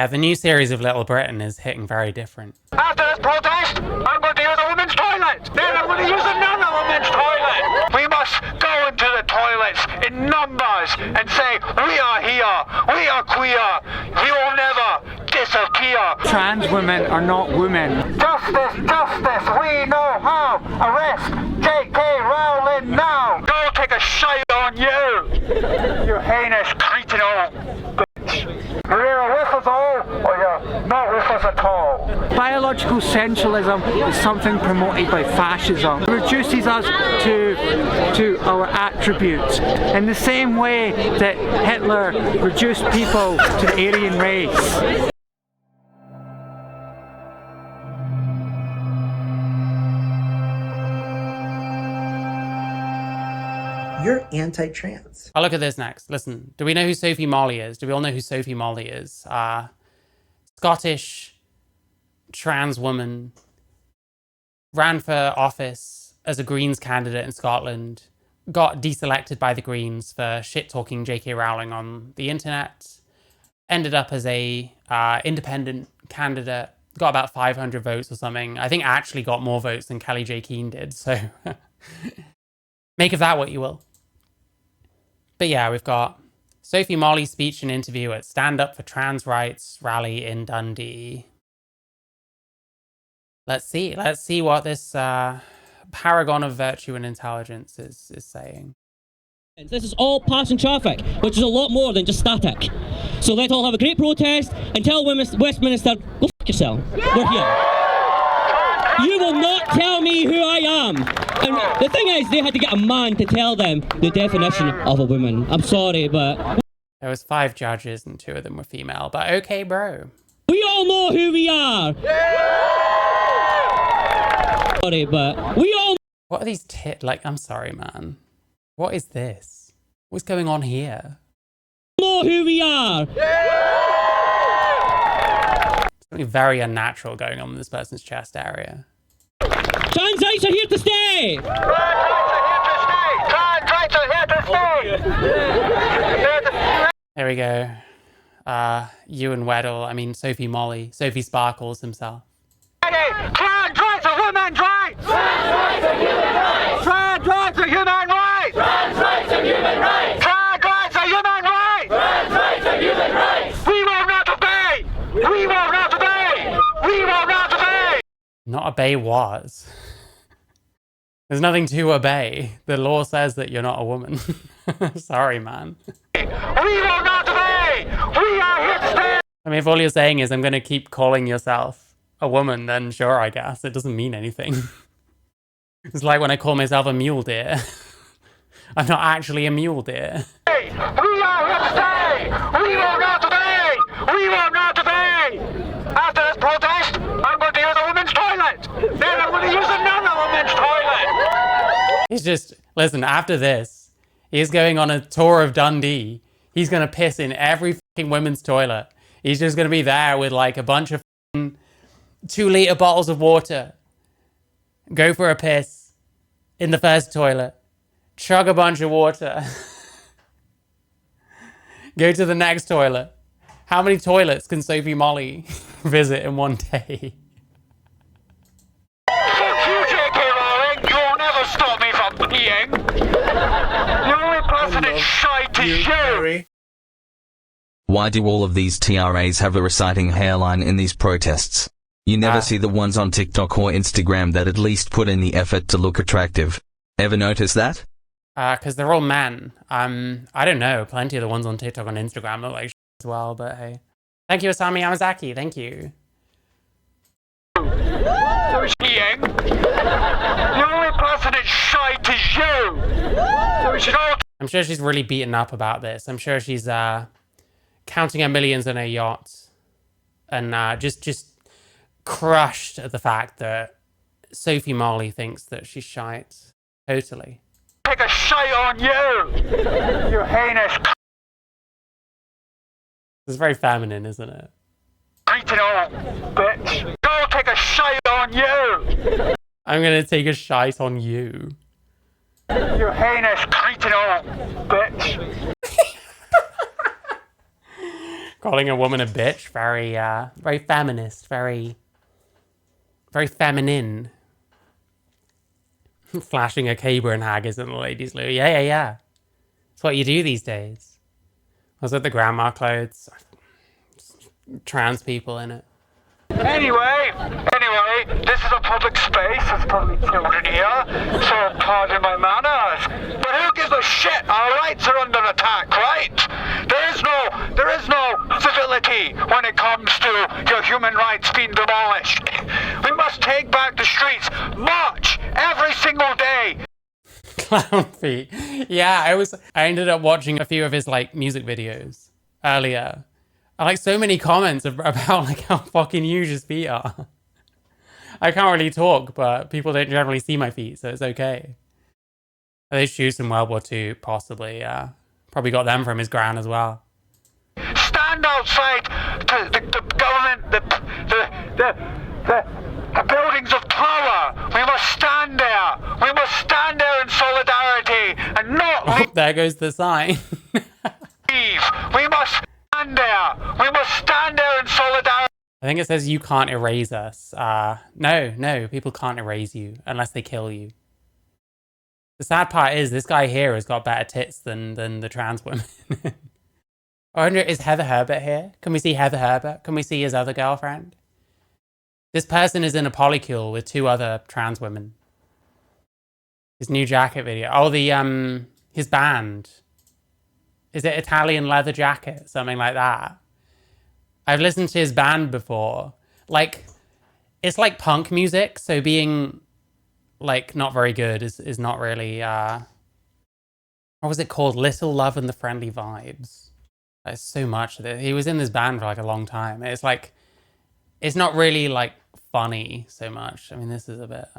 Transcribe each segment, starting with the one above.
Yeah, the new series of Little Britain is hitting very different. After this protest, I'm going to use a women's toilet. Then I'm going to use another women's toilet. We must go into the toilets in numbers and say, we are here, we are queer, we will never disappear. Trans women are not women. Justice, justice, we know how. Arrest J.K. Rowling now. Go take a shite on you, you heinous cretinal bitch. You're either with us all or you're not with us at all. Biological sensualism is something promoted by fascism. It reduces us to our attributes in the same way that Hitler reduced people to the Aryan race. You're anti-trans. I'll look at this next. Listen, do we know who Sophie Molly is? Do we all know who Sophie Molly is? Scottish trans woman, ran for office as a Greens candidate in Scotland, got deselected by the Greens for shit-talking J.K. Rowling on the internet, ended up as a independent candidate, got about 500 votes or something. I think actually got more votes than Kelly J. Keane did, so make of that what you will. But yeah, we've got Sophie Molly's speech and interview at Stand Up for Trans Rights rally in Dundee. Let's see what this paragon of virtue and intelligence is saying. This is all passing traffic, which is a lot more than just static. So let's all have a great protest and tell Westminster, go f*** yourself. Yeah. We're here. You will not tell me who I am. And the thing is, they had to get a man to tell them the definition of a woman. I'm sorry, but... There was 5 judges and 2 of them were female, but okay, bro. We all know who we are. Yeah! Sorry, but we all... What are these like, I'm sorry, man. What is this? What's going on here? Know who we are. Yeah! Something very unnatural going on in this person's chest area. Trans rights are here to stay! Trans rights are here to stay! There we go. Ewan Weddle, I mean Sophie Molly, Sophie Sparkles himself. Trans rights are women's rights! Trans rights are human rights! Trans rights are human rights! Trans rights are human rights! Trans rights are human rights! Trans rights are human rights! We will not obey! We will not obey! We will not obey! Not obey what? There's nothing to obey. The law says that you're not a woman. Sorry, man. We will not obey! We are here to stay! I mean, if all you're saying is I'm going to keep calling yourself a woman, then sure, I guess. It doesn't mean anything. It's like when I call myself a mule deer. I'm not actually a mule deer. We are here to stay! We will not obey! We will not obey! After this protest, I'm going to use a women's toilet! Then I'm going to use another women's toilet! He's just, listen, after this, he's going on a tour of Dundee. He's going to piss in every fucking women's toilet. He's just going to be there with like a bunch of 2-liter bottles of water. Go for a piss in the first toilet. Chug a bunch of water. Go to the next toilet. How many toilets can Sophie Molly visit in one day? Fuck you, J.K. Rowling! You'll never stop me from peeing! The only person that's shite is you! Why do all of these TRAs have a reciting hairline in these protests? You never see the ones on TikTok or Instagram that at least put in the effort to look attractive. Ever notice that? Because they're all men. I don't know. Plenty of the ones on TikTok and Instagram look like shit as well, but hey. Thank you, Asami Yamazaki. Thank you. Peeing. The only person that's shite is you! So we should all... I'm sure she's really beaten up about this. I'm sure she's counting her millions on her yacht and just crushed at the fact that Sophie Molly thinks that she's shite. Totally. Take a shite on you! You heinous... It's very feminine, isn't it? Cretinal bitch! Go take a shite on you! I'm gonna take a shite on you. You heinous cretinal bitch! Calling a woman a bitch, very, very feminist, very feminine. Flashing a caber and haggis in the ladies' loo. Yeah. That's what you do these days. Was it the grandma clothes? Trans people in it. Anyway, this is a public space, there's probably children here, so pardon my manners. But who gives a shit? Our rights are under attack, right? There is no civility when it comes to your human rights being demolished. We must take back the streets, march every single day. Clown feet. Yeah, I ended up watching a few of his like music videos earlier. I like so many comments about like how fucking huge his feet are. I can't really talk, but people don't generally see my feet, so it's okay. Are those shoes from World War II? Possibly, yeah. Probably got them from his gran as well. Stand outside the government, the buildings of power. We must stand there. We must stand there in solidarity and not leave. There goes the sign. We must stand there. We must stand there in solidarity. I think it says you can't erase us. No, people can't erase you unless they kill you. The sad part is this guy here has got better tits than the trans women. I wonder, is Heather Herbert here? Can we see Heather Herbert? Can we see his other girlfriend? This person is in a polycule with 2 other trans women. His new jacket video. Oh, his band. Is it Italian Leather Jacket? Something like that. I've listened to his band before. Like, it's like punk music, so being like not very good is not really what was it called? Little Love and the Friendly Vibes. There's so much of it. He was in this band for like a long time. It's like, it's not really like funny so much. I mean, this is a bit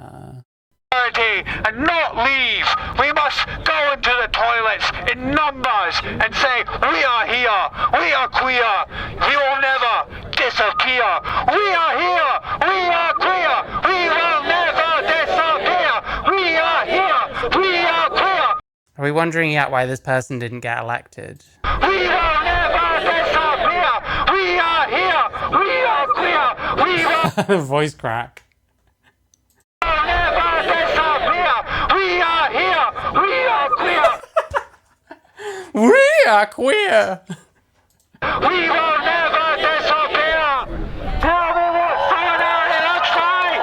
and not leave. We must go into the toilets in numbers and say, we are here, we are queer, we will never disappear. We are here, we are queer, we will never disappear. We are here, we are queer. Are we wondering yet why this person didn't get elected? We will never disappear. We are here, we are queer, we will Voice crack. never disappear. We are here, we are queer. We are queer. We will never disappear. Tell me what solidarity looks like.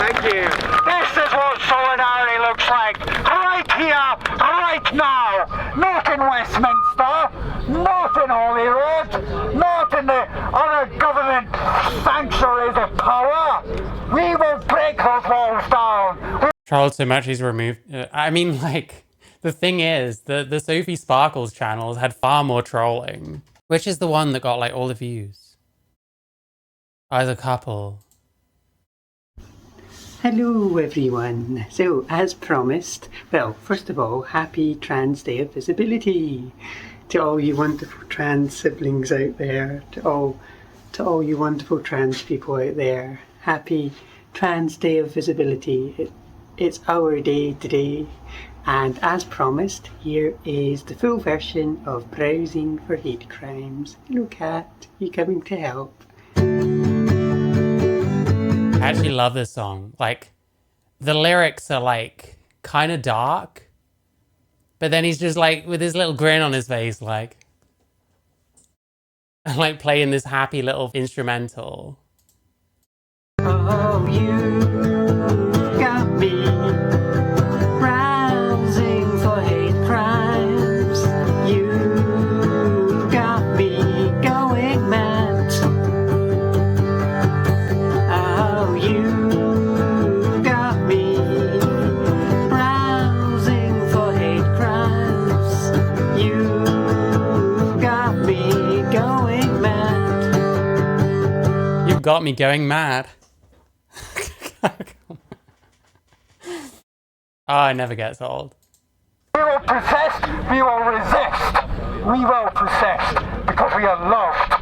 Thank you. This is what solidarity looks like. Right here, right now. Not in Westminster, not in Holyrood, not in the other government sanctuaries of power. We will break those walls down. Trolled so much he's removed. I mean, like, the thing is, the Sophie Sparkles channels had far more trolling. Which is the one that got like all the views? As a couple. Hello everyone. So, as promised, well, first of all, happy Trans Day of Visibility to all you wonderful trans siblings out there, to all you wonderful trans people out there. Happy Trans Day of Visibility. It's our day today, and as promised, here is the full version of Browsing for Hate Crimes. Hello Cat, you coming to help? I actually love this song. Like, the lyrics are like kind of dark, but then he's just like with his little grin on his face, like, and like playing this happy little instrumental. Oh, you got me browsing for hate crimes. You got me going mad. Oh, you got me browsing for hate crimes. You got me going mad. You've got me going mad. Oh, it never gets old. We will persist, we will resist, we will persist, because we are loved.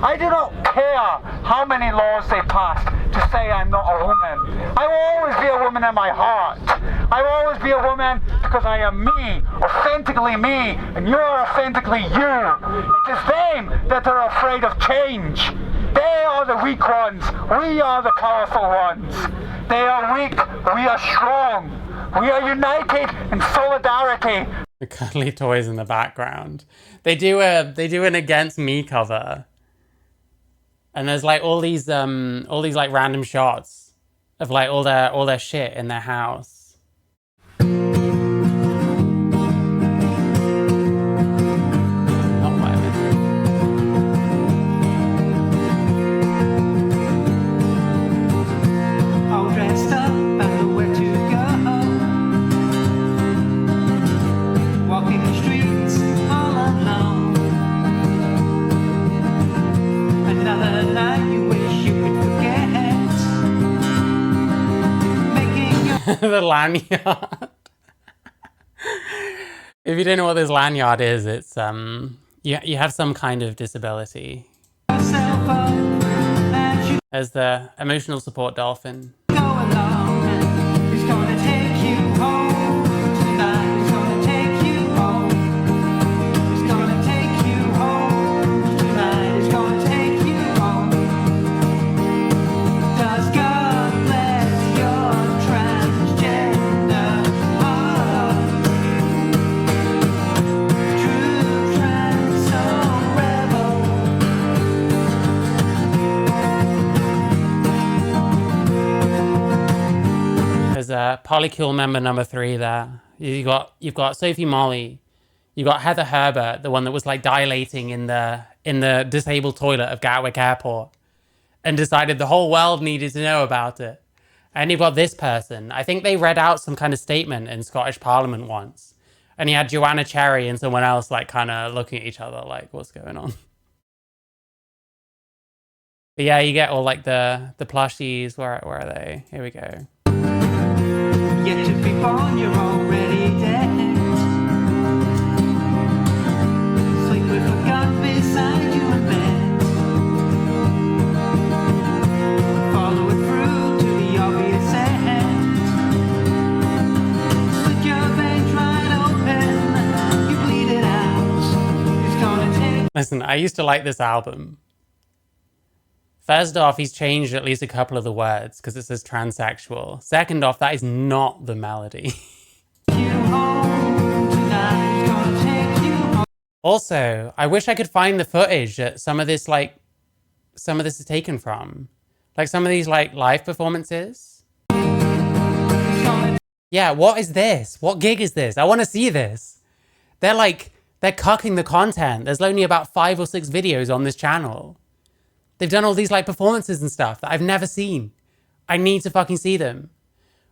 I do not care how many laws they pass to say I'm not a woman. I will always be a woman in my heart. I will always be a woman because I am me, authentically me, and you are authentically you. It is them that are afraid of change. They are the weak ones. We are the powerful ones. They are weak. We are strong. We are united in solidarity. The cuddly toys in the background. They do an Against Me cover. And there's like all these like random shots of like all their shit in their house. Not what I meant. All dressed up, I know where to go. Walking the streets all alone. Another night you wish you could forget. Making your The lanyard. If you don't know what this lanyard is, it's you have some kind of disability. yourself up as you As the emotional support dolphin. go along. It's gonna take you home tonight. It's gonna take you home. It's gonna take you home tonight. It's gonna take you home. Does God bless your transgender heart? True trans soul rebel. There's a Polycule member number 3 there. You've got Sophie Molly. You got Heather Herbert, the one that was like dilating in the disabled toilet of Gatwick Airport, and decided the whole world needed to know about it. And you've got this person. I think they read out some kind of statement in Scottish Parliament once, and you had Joanna Cherry and someone else like kind of looking at each other like, what's going on? But yeah, you get all like the plushies. Where are they? Here we go. Yet to be born, you're already dead. Sleep with a gun beside you in bed. Follow it through to the obvious end. Slit your veins right open, you bleed it out. It's gonna take Listen, I used to like this album. First off, he's changed at least a couple of the words because it says transsexual. Second off, that is not the melody. you home tonight. It's gonna take you home. Also, I wish I could find the footage that some of this is taken from. Like some of these like live performances. It's gonna Yeah, what is this? What gig is this? I want to see this. They're cucking the content. There's only about 5 or 6 videos on this channel. They've done all these like performances and stuff that I've never seen. I need to fucking see them.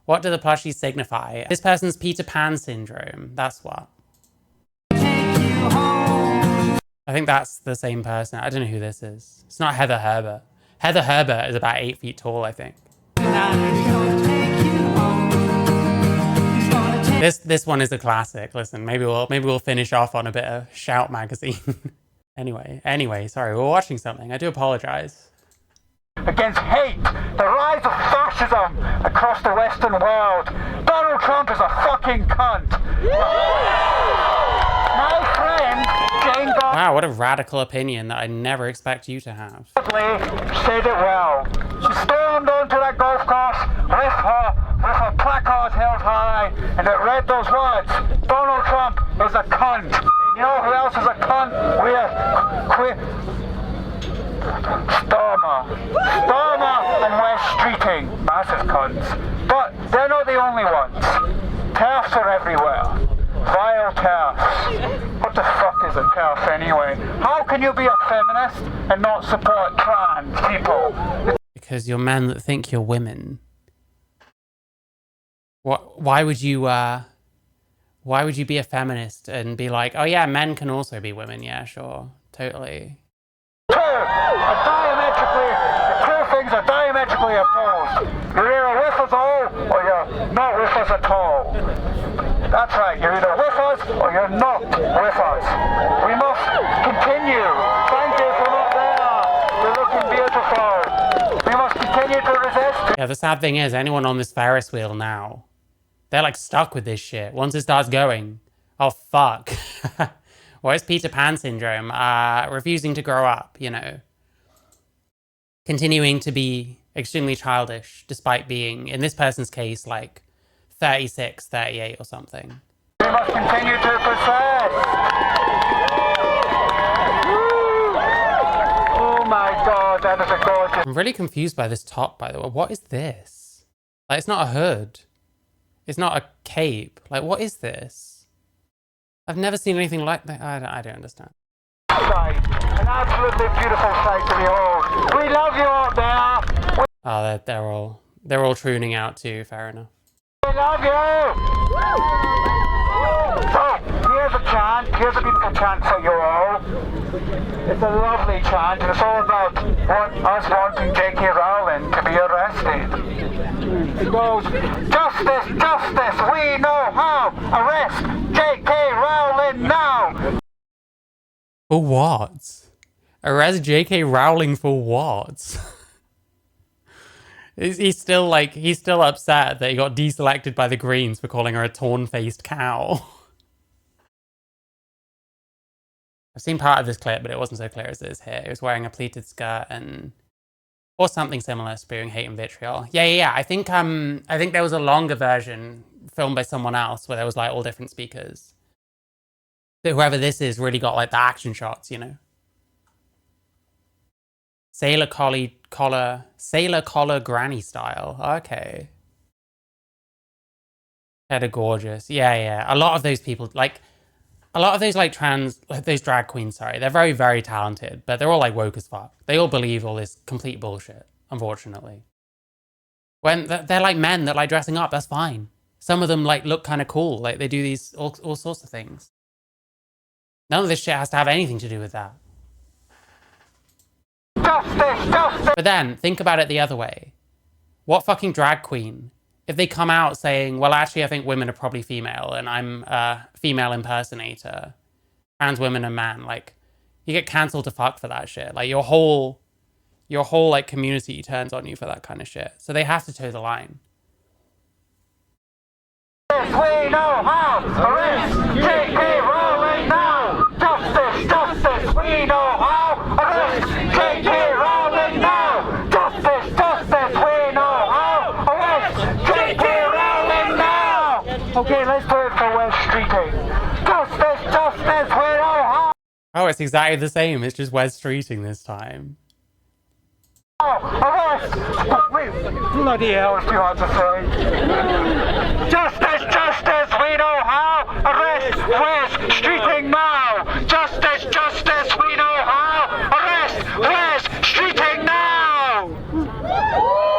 What do the plushies signify? This person's Peter Pan syndrome. That's what. take you home. I think that's the same person. I don't know who this is. It's not Heather Herbert. Heather Herbert is about 8 feet tall, I think. Tonight it's gonna take you home. It's gonna take This one is a classic. Listen, maybe we'll finish off on a bit of Shout magazine. Anyway, sorry, we're watching something. I do apologize. Against hate, the rise of fascism across the Western world. Donald Trump is a fucking cunt. My friend, Jane Wow, what a radical opinion that I never expect you to have. Godley, said it well. She stormed onto that golf course with her placard held high, and it read those words: Donald Trump is a cunt. You know who else is a cunt? Starmer and West Streeting, massive cunts. But they're not the only ones. TERFs are everywhere. Vile TERFs. What the fuck is a TERF anyway? How can you be a feminist and not support trans people? Because you're men that think you're women. Why would you be a feminist and be like, oh yeah, men can also be women? Yeah, sure, totally. The two things are diametrically opposed. You're either with us all or you're not with us at all. That's right, you're either with us or you're not with us. We must continue. Thank you for not there. You're looking beautiful. We must continue to resist. Yeah, the sad thing is, anyone on this Ferris wheel now, They're like stuck with this shit. Once it starts going, oh fuck. What is Peter Pan syndrome? Refusing to grow up, you know. Continuing to be extremely childish, despite being, in this person's case, like 36, 38 or something. We must continue to persist. Oh my god, that is a gorgeous... I'm really confused by this top, by the way. What is this? Like, it's not a hood. It's not a cape. Like, what is this? I've never seen anything like that. I don't understand. Sight. An absolutely beautiful sight to behold. We love you out there. Oh, they're all tuning out too. Fair enough. We love you. So, here's a chant. Here's a beautiful chant for you all. It's a lovely chant, and it's all about us wanting J.K. Rowling to be arrested. It goes, justice, justice, we know how. Arrest J.K. Rowling now. For what? Arrest J.K. Rowling for what? He's still upset that he got deselected by the Greens for calling her a torn-faced cow. I've seen part of this clip, but it wasn't so clear as it is here. He was wearing a pleated skirt or something similar, spewing hate and vitriol. Yeah. I think there was a longer version filmed by someone else where there was like all different speakers. But whoever this is really got like the action shots, you know. Sailor collar granny style. Okay. They're gorgeous. Yeah. A lot of those people, like, a lot of those like those drag queens, sorry, they're very, very talented, but they're all like woke as fuck. They all believe all this complete bullshit, unfortunately. When they're like men that like dressing up, that's fine. Some of them like look kind of cool. Like they do these all sorts of things. None of this shit has to have anything to do with that. Justice. But then, think about it the other way. What fucking drag queen, if they come out saying, well, actually, I think women are probably female, and I'm a female impersonator, trans women are man, like, you get cancelled to fuck for that shit. Like, your whole like, community turns on you for that kind of shit. So they have to toe the line. We know how. Arrest J.K. Rowling now. Justice, we know how. Arrest J.K. Rowling now. Justice, we know how. Arrest J.K. Rowling now. Okay, let's do it for West Streeting. Justice, we know how. Oh, it's exactly the same. It's just West Streeting this time. Arrest! Wait, bloody hell, it's too hard to say. Justice, we know how. Arrest West Streeting now. Justice, we know how. Arrest West Streeting now.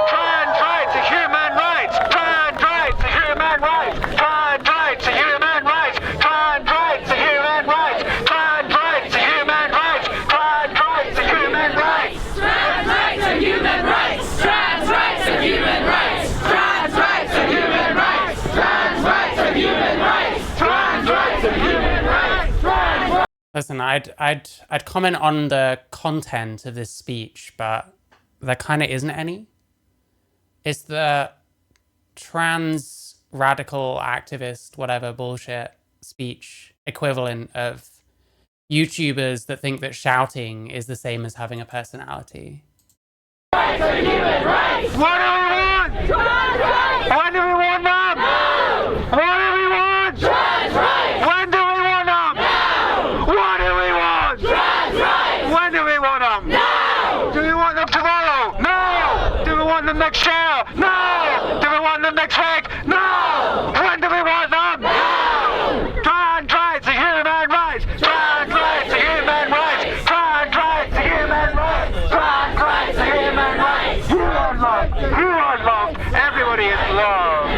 Trans rights are human rights. Trans rights are human rights. Trans rights are human rights. Trans rights are human rights. Trans rights are human rights. Trans rights are human rights. Trans rights are human rights. Trans rights are human rights. Trans rights are human rights. Trans rights are human rights. Trans rights are human rights. Listen, I'd comment on the content of this speech, but there kind of isn't any. It's the trans radical activist whatever bullshit speech equivalent of YouTubers that think that shouting is the same as having a personality. Rights are human rights. What do we want? Trans rights. When do we want them? No. What do we want? Trans rights. When do we want them? No. What do we want? Trans rights. When do we want them? No. Do we want them tomorrow? No. Do we want them next year? No. Do we want them next week? No. When do we want them? No. Trans rights are human rights. Trans rights are human rights. Trans rights are human rights. Trans rights are human rights. You are loved. You are loved. Everybody is loved.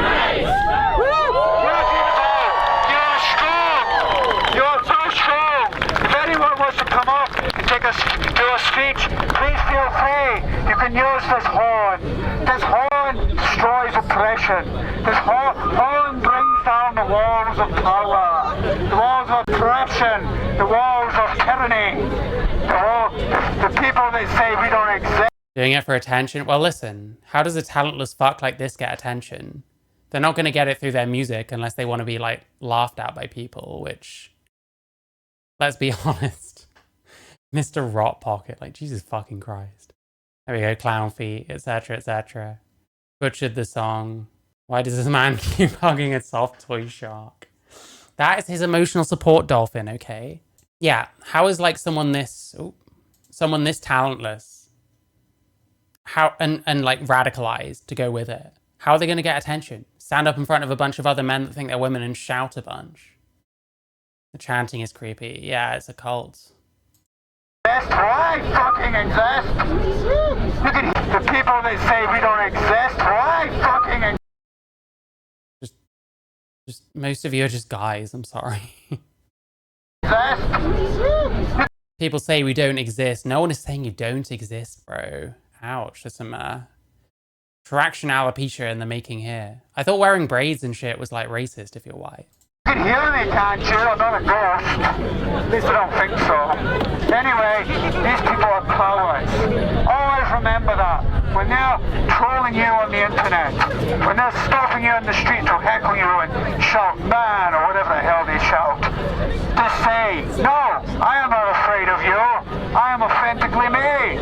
You're beautiful. You're strong. You're so strong. If anyone wants to come up and do a speech, please feel free. You can use this horn. This horn destroys oppression. This horn brings down the walls of power, the walls of oppression, the walls of tyranny, the people that say we don't exist. Doing it for attention? Well, listen, how does a talentless fuck like this get attention? They're not going to get it through their music unless they want to be, like, laughed at by people, which, let's be honest. Mr. Rot Pocket, like, Jesus fucking Christ. There we go, clown feet, etc., etc. Butchered the song. Why does this man keep hugging a soft toy shark? That is his emotional support dolphin, okay? Yeah, how is, like, someone this talentless, and like, radicalized to go with it? How are they going to get attention? Stand up in front of a bunch of other men that think they're women and shout a bunch. The chanting is creepy. Yeah, it's a cult. Why fucking exist? Look at the people that say we don't exist. Why fucking Just most of you are just guys, I'm sorry. exist? People say we don't exist. No one is saying you don't exist, bro. Ouch, there's some traction alopecia in the making here. I thought wearing braids and shit was like racist if you're white. You can hear me, can't you? I'm not a ghost. At least I don't think so. Anyway, these people are cowards. Always remember that. When they're trolling you on the internet, when they're stopping you in the street to heckle you and shout, man, or whatever the hell they shout, just say, no, I am not afraid of you. I am authentically me.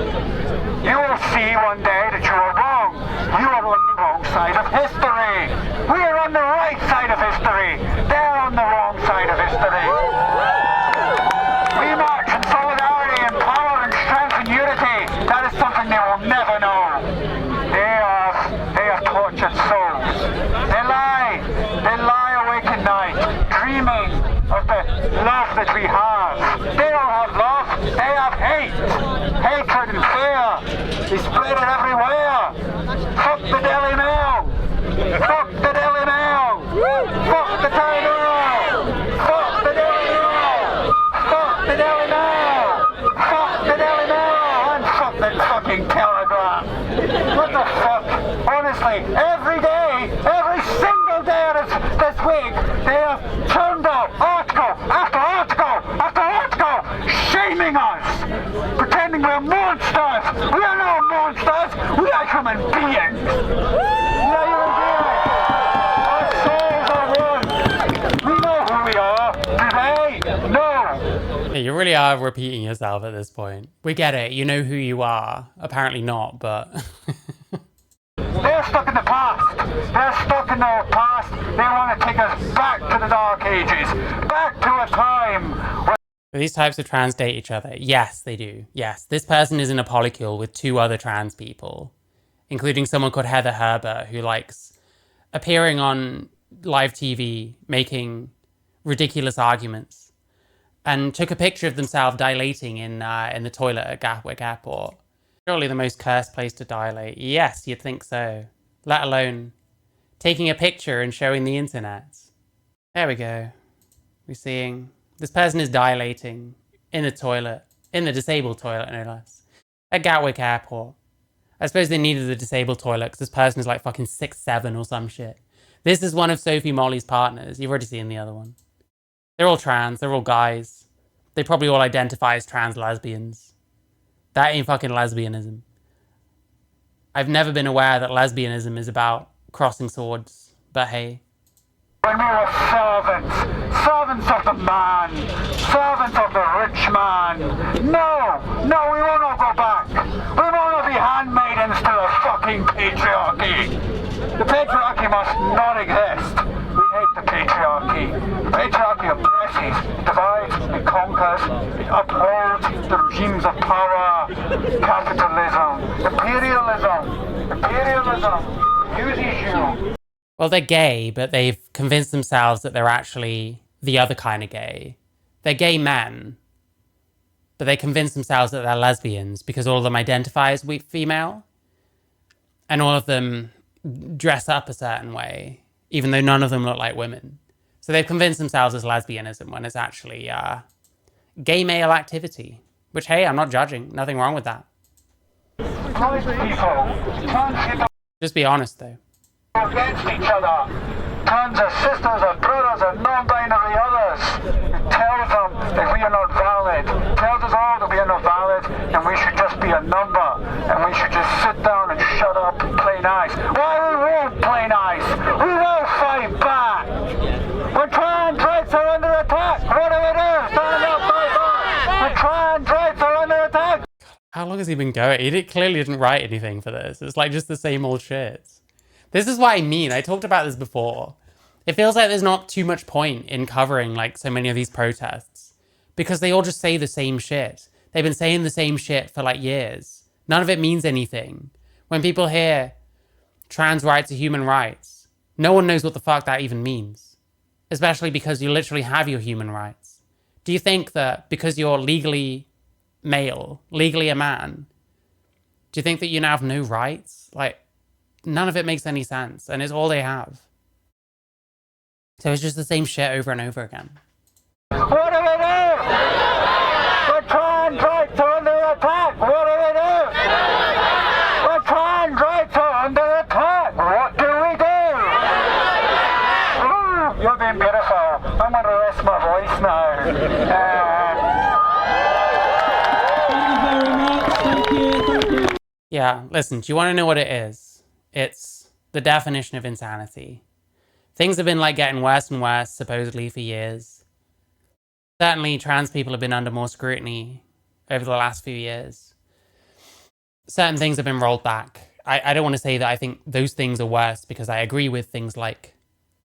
You will see one day that you are wrong. You are on the wrong side of history. We are on the right side of history. They're on the wrong side of history. We march in solidarity and power and strength and unity. That is something they will never know. They are tortured souls. They lie awake at night, dreaming of the love that we have. They don't have love, they have hate. Hatred and fear. They spread it everywhere. Fuck the Daily Mail. Fuck the Daily Mail. Fuck the Daily Mail. Fuck the Daily Mail. Fuck the Daily Mail. Fuck the Daily Mail. And fuck the fucking Telegraph. What the fuck? Honestly, every day, every single day this week, they have turned out article after article after article shaming us, pretending we're monsters. We are not monsters. We are human beings. We are human beings. Our souls are one. We know who we are. Do they? No. Yeah, you really are repeating yourself at this point. We get it. You know who you are. Apparently not, but... They're stuck in the past. They're stuck in their past. They want to take us back to the Dark Ages. Back to a time where... These types of trans date each other. Yes, they do. Yes, this person is in a polycule with 2 other trans people, including someone called Heather Herbert, who likes appearing on live TV, making ridiculous arguments, and took a picture of themselves dilating in the toilet at Gatwick Airport. Surely the most cursed place to dilate. Yes, you'd think so. Let alone taking a picture and showing the internet. There we go. We're seeing... This person is dilating in the toilet, in the disabled toilet, no less, at Gatwick Airport. I suppose they needed the disabled toilet because this person is like fucking 6'7" or some shit. This is one of Sophie Molly's partners. You've already seen the other one. They're all trans. They're all guys. They probably all identify as trans lesbians. That ain't fucking lesbianism. I've never been aware that lesbianism is about crossing swords, but hey. When we were servants, servants of the man, servants of the rich man. No, we will not go back. We will not be handmaidens to the fucking patriarchy. The patriarchy must not exist. We hate the patriarchy. The patriarchy oppresses, it divides, it conquers, it upholds the regimes of power, capitalism, imperialism, uses you. Well, they're gay, but they've convinced themselves that they're actually the other kind of gay. They're gay men, but they convince themselves that they're lesbians because all of them identify as female, and all of them dress up a certain way, even though none of them look like women. So they've convinced themselves as lesbianism when it's actually gay male activity, which, hey, I'm not judging. Nothing wrong with that. Just be honest, though. Against each other. Tons of sisters and brothers and non-binary others. It tells them that we are not valid. It tells us all that we are not valid and we should just be a number and we should just sit down and shut up and play nice. Why we won't play nice? We will long has he been going? He clearly didn't write anything for this. It's like just the same old shit. This is what I mean. I talked about this before. It feels like there's not too much point in covering like so many of these protests because they all just say the same shit. They've been saying the same shit for like years. None of it means anything. When people hear trans rights are human rights, no one knows what the fuck that even means. Especially because you literally have your human rights. Do you think that because you're legally male, legally a man, do you think that you now have no rights? Like, none of it makes any sense, and it's all they have. So it's just the same shit over and over again. What do we do? We're trans rights are under attack. What do we do? We're trans rights are under attack. What do we do? Ooh, you're being beautiful. I'm going to rest my voice now. Thank you very much. Thank you. Yeah, listen, do you want to know what it is? It's the definition of insanity. Things have been like getting worse and worse, supposedly, for years. Certainly, trans people have been under more scrutiny over the last few years. Certain things have been rolled back. I don't want to say that I think those things are worse because I agree with things like,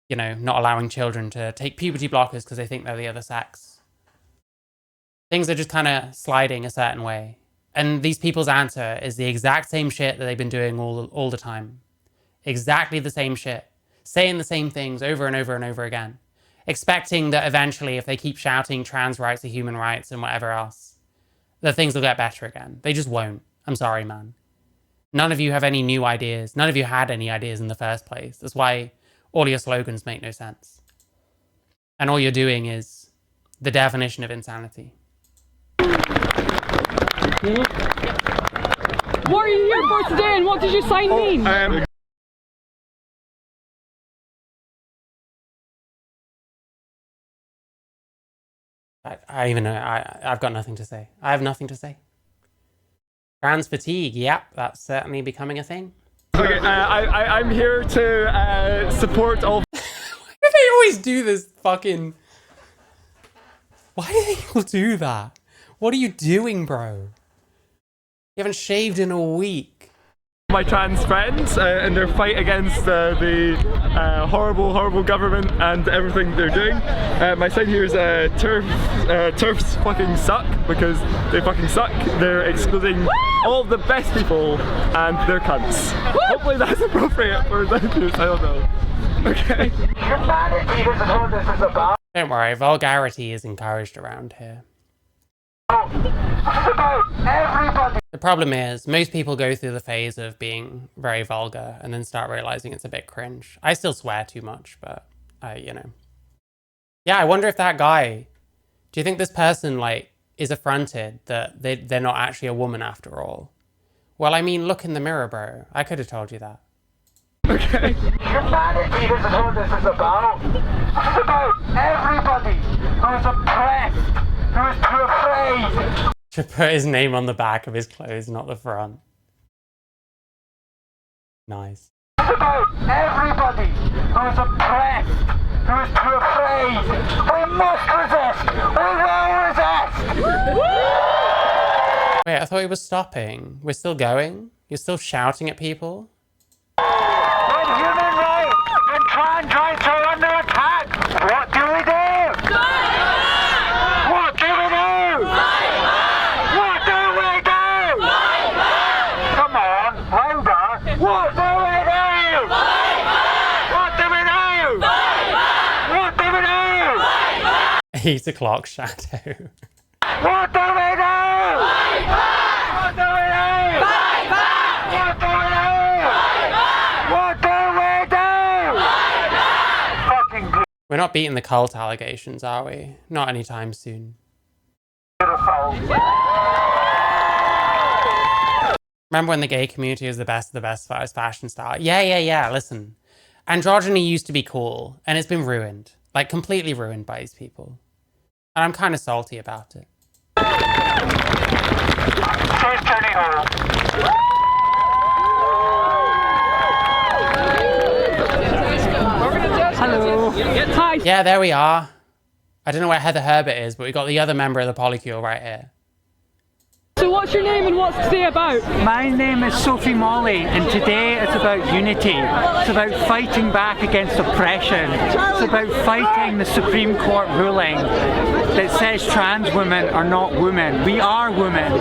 you know, not allowing children to take puberty blockers because they think they're the other sex. Things are just kind of sliding a certain way. And these people's answer is the exact same shit that they've been doing all the time. Exactly the same shit. Saying the same things over and over and over again. Expecting that eventually, if they keep shouting trans rights are human rights and whatever else, that things will get better again. They just won't. I'm sorry, man. None of you have any new ideas. None of you had any ideas in the first place. That's why all your slogans make no sense. And all you're doing is the definition of insanity. What are you here for today and what does your sign mean? I've got nothing to say. I have nothing to say. Trans fatigue, yep, that's certainly becoming a thing. Okay, I'm here to support all. Why do they always do this fucking... Why do they all do that? What are you doing, bro? You haven't shaved in a week. My trans friends in their fight against the horrible government and everything they're doing. My sign here is TERFs fucking suck because they fucking suck. They're excluding all the best people and they're cunts. Hopefully that's appropriate for that news. I don't know. Okay. Humanity isn't what this is about. Don't worry, vulgarity is encouraged around here. It's about everybody. The problem is, most people go through the phase of being very vulgar and then start realizing it's a bit cringe. I still swear too much, but you know. Yeah, I wonder if that guy, do you think this person, like, is affronted that they're not actually a woman after all? Well, I mean, look in the mirror, bro. I could have told you that. Okay. Humanity isn't what this is about. It's about everybody who is oppressed, who is too afraid. Should put his name on the back of his clothes, not the front. Nice. It's about everybody who is oppressed, who is too afraid. We must resist. We will resist. Wait, I thought he was stopping. We're still going? You're still shouting at people? When human rights and trans rights are under attack, what do we do? What do we do? What do we do? Come on, louder. What do we do? What do we do? What do we do? 8 o'clock shadow. What do we do? What do we do? What do we do? What do we do? Fucking good. We're not beating the cult allegations, are we? Not anytime soon. Beautiful. Remember when the gay community was the best of the best as fashion style? Yeah, listen. Androgyny used to be cool, and it's been ruined. Like, completely ruined by these people. And I'm kind of salty about it. Safe journey home. Hello. Hi. Yeah, there we are. I don't know where Heather Herbert is, but we got the other member of the Polycule right here. So what's your name and what's today about? My name is Sophie Molly, and today it's about unity. It's about fighting back against oppression. It's about fighting the Supreme Court ruling that says trans women are not women. We are women.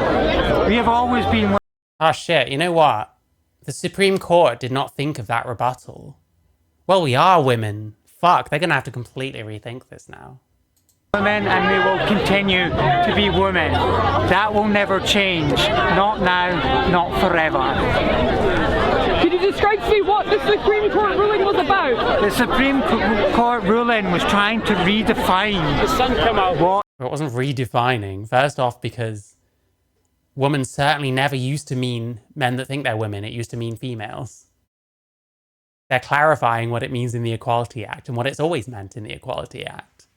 We have always been women. Oh shit, you know what? The Supreme Court did not think of that rebuttal. Well, we are women. Fuck, they're gonna have to completely rethink this now. Women, and we will continue to be women. That will never change. Not now, not forever. Could you describe to me what the Supreme Court ruling was about? The Supreme Court ruling was trying to redefine what... It wasn't redefining. First off, because woman certainly never used to mean men that think they're women. It used to mean females. They're clarifying what it means in the Equality Act and what it's always meant in the Equality Act.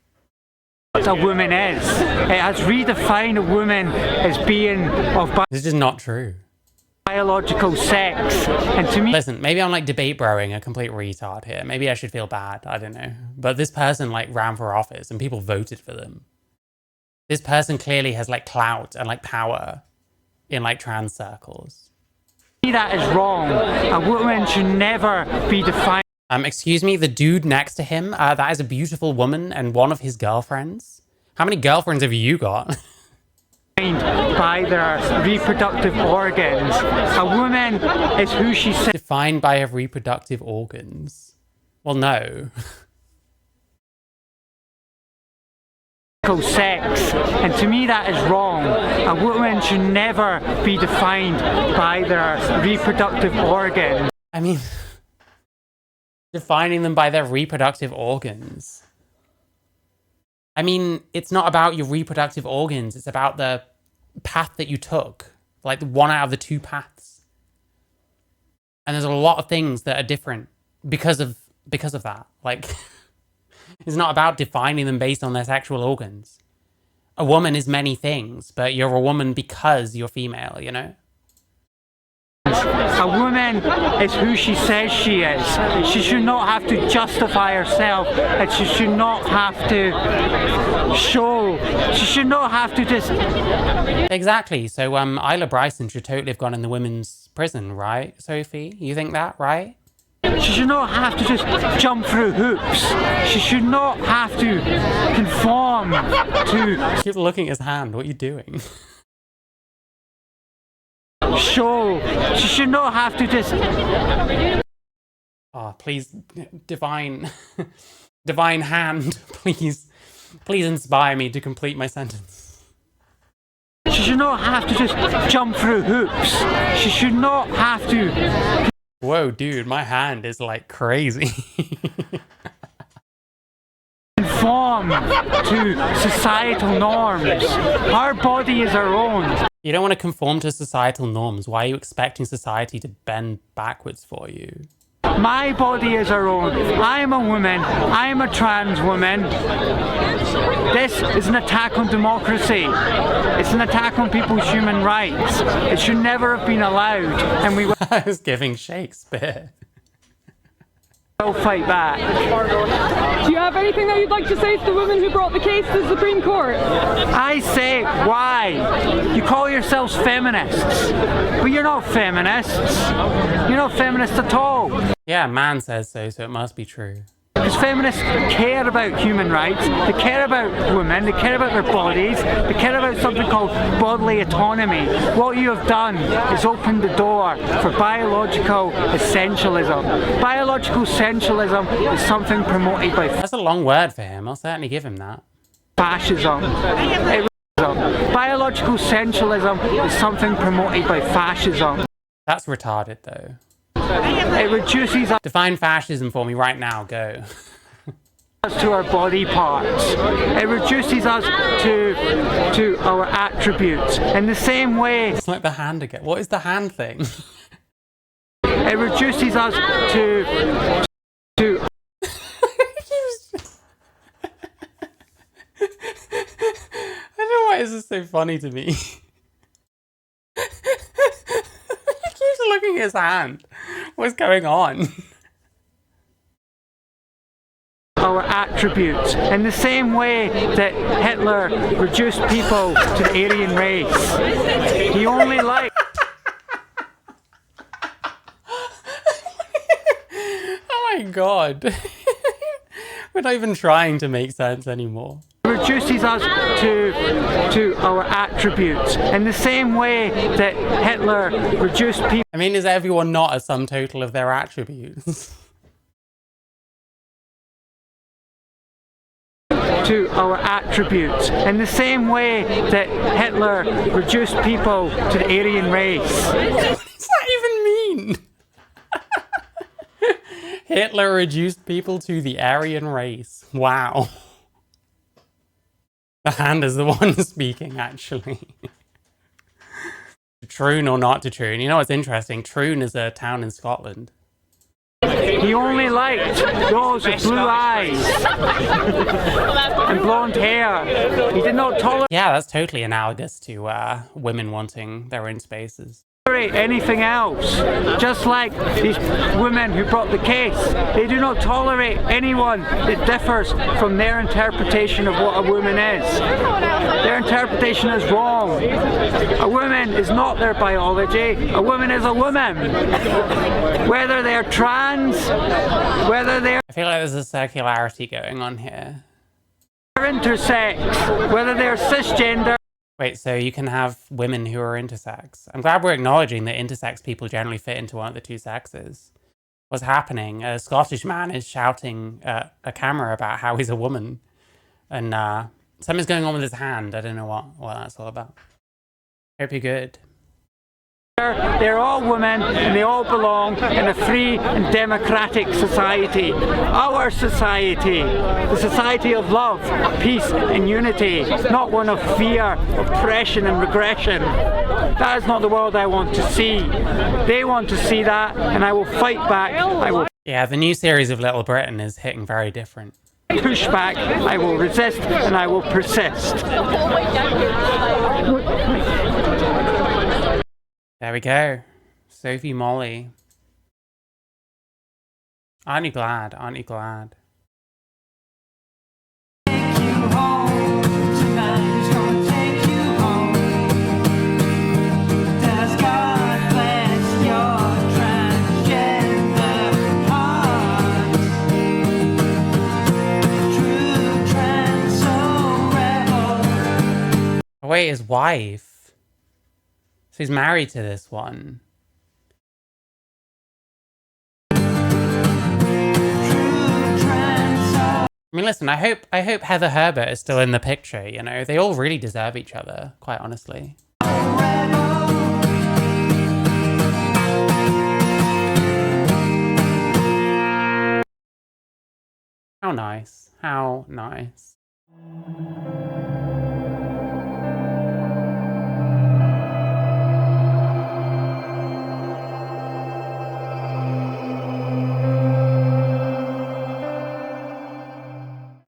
What a woman is. It has redefined a woman as being of this is just not true. Biological sex. And to me... Listen, maybe I'm like debate broing a complete retard here. Maybe I should feel bad. I don't know. But this person like ran for office and people voted for them. This person clearly has like clout and like power in like trans circles. That is wrong. A woman should never be defined. Excuse me, the dude next to him, that is a beautiful woman and one of his girlfriends. How many girlfriends have you got? By their reproductive organs. A woman is who she says. Defined by her reproductive organs. Well, no. Sex, and to me that is wrong. A woman should never be defined by their reproductive organs. I mean, defining them by their reproductive organs. I mean, it's not about your reproductive organs, it's about the path that you took. Like one out of the two paths. And there's a lot of things that are different because of that. Like it's not about defining them based on their sexual organs. A woman is many things, but you're a woman because you're female, you know? A woman is who she says she is. She should not have to justify herself, and she should not have to show. She should not have to just... Exactly. So Isla Bryson should totally have gone in the women's prison, right, Sophie? You think that, right? She should not have to just jump through hoops. She should not have to conform to... Keep looking at his hand. What are you doing? Show. She should not have to just... Oh, please, divine hand, please inspire me to complete my sentence. She should not have to just jump through hoops. She should not have to... Whoa, dude, my hand is like crazy. Conform to societal norms. Our body is our own. You don't want to conform to societal norms. Why are you expecting society to bend backwards for you? My body is our own. I am a woman. I am a trans woman. This is an attack on democracy. It's an attack on people's human rights. It should never have been allowed. And we will I was giving Shakespeare. fight back. Do you have anything that you'd like to say to the women who brought the case to the Supreme Court? I say, why? You call yourselves feminists, but you're not feminists. You're not feminists at all. Yeah, man says so, so it must be true. Because feminists care about human rights, they care about women, they care about their bodies, they care about something called bodily autonomy. What you have done is opened the door for biological essentialism. Biological essentialism is something promoted by... That's a long word for him, I'll certainly give him that. Fascism. Biological essentialism is something promoted by fascism. That's retarded though. It reduces us... Define fascism for me right now, go. To our body parts. It reduces us to our attributes. In the same way... It's like the hand again. What is the hand thing? It reduces us to... I don't know why this is so funny to me. He keeps looking at his hand. What's going on? our attributes, in the same way that Hitler reduced people to the Aryan race. He only liked... Oh my god. We're not even trying to make sense anymore. Reduces us to our attributes, in the same way that Hitler reduced people... I mean, is everyone not a sum total of their attributes? To our attributes, in the same way that Hitler reduced people to the Aryan race. What does that even mean? Hitler reduced people to the Aryan race. Wow. The hand is the one speaking, actually. Troon or not to Troon? You know what's interesting? Troon is a town in Scotland. He only liked those with blue eyes and blonde hair. He did not tolerate... Yeah, that's totally analogous to women wanting their own spaces. Anything else. Just like these women who brought the case, they do not tolerate anyone that differs from their interpretation of what a woman is. Their interpretation is wrong. A woman is not their biology. A woman is a woman. Whether they're trans, whether they're... I feel like there's a circularity going on here. Intersex, whether they're cisgender. Wait, so you can have women who are intersex. I'm glad we're acknowledging that intersex people generally fit into one of the two sexes. What's happening? A Scottish man is shouting at a camera about how he's a woman. And something's going on with his hand. I don't know what that's all about. Hope you're good. They're all women and they all belong in a free and democratic society. Our society, the society of love, peace and unity, not one of fear, oppression and regression. That is not the world I want to see. They want to see that and I will fight back. Yeah, the new series of Little Britain is hitting very different. Push back, I will resist and I will persist. There we go. Sophie Molly. Aren't you glad? Aren't you glad? Oh, wait, his wife. So he's married to this one. I mean, listen, I hope Heather Herbert is still in the picture, you know? They all really deserve each other, quite honestly. How nice. How nice.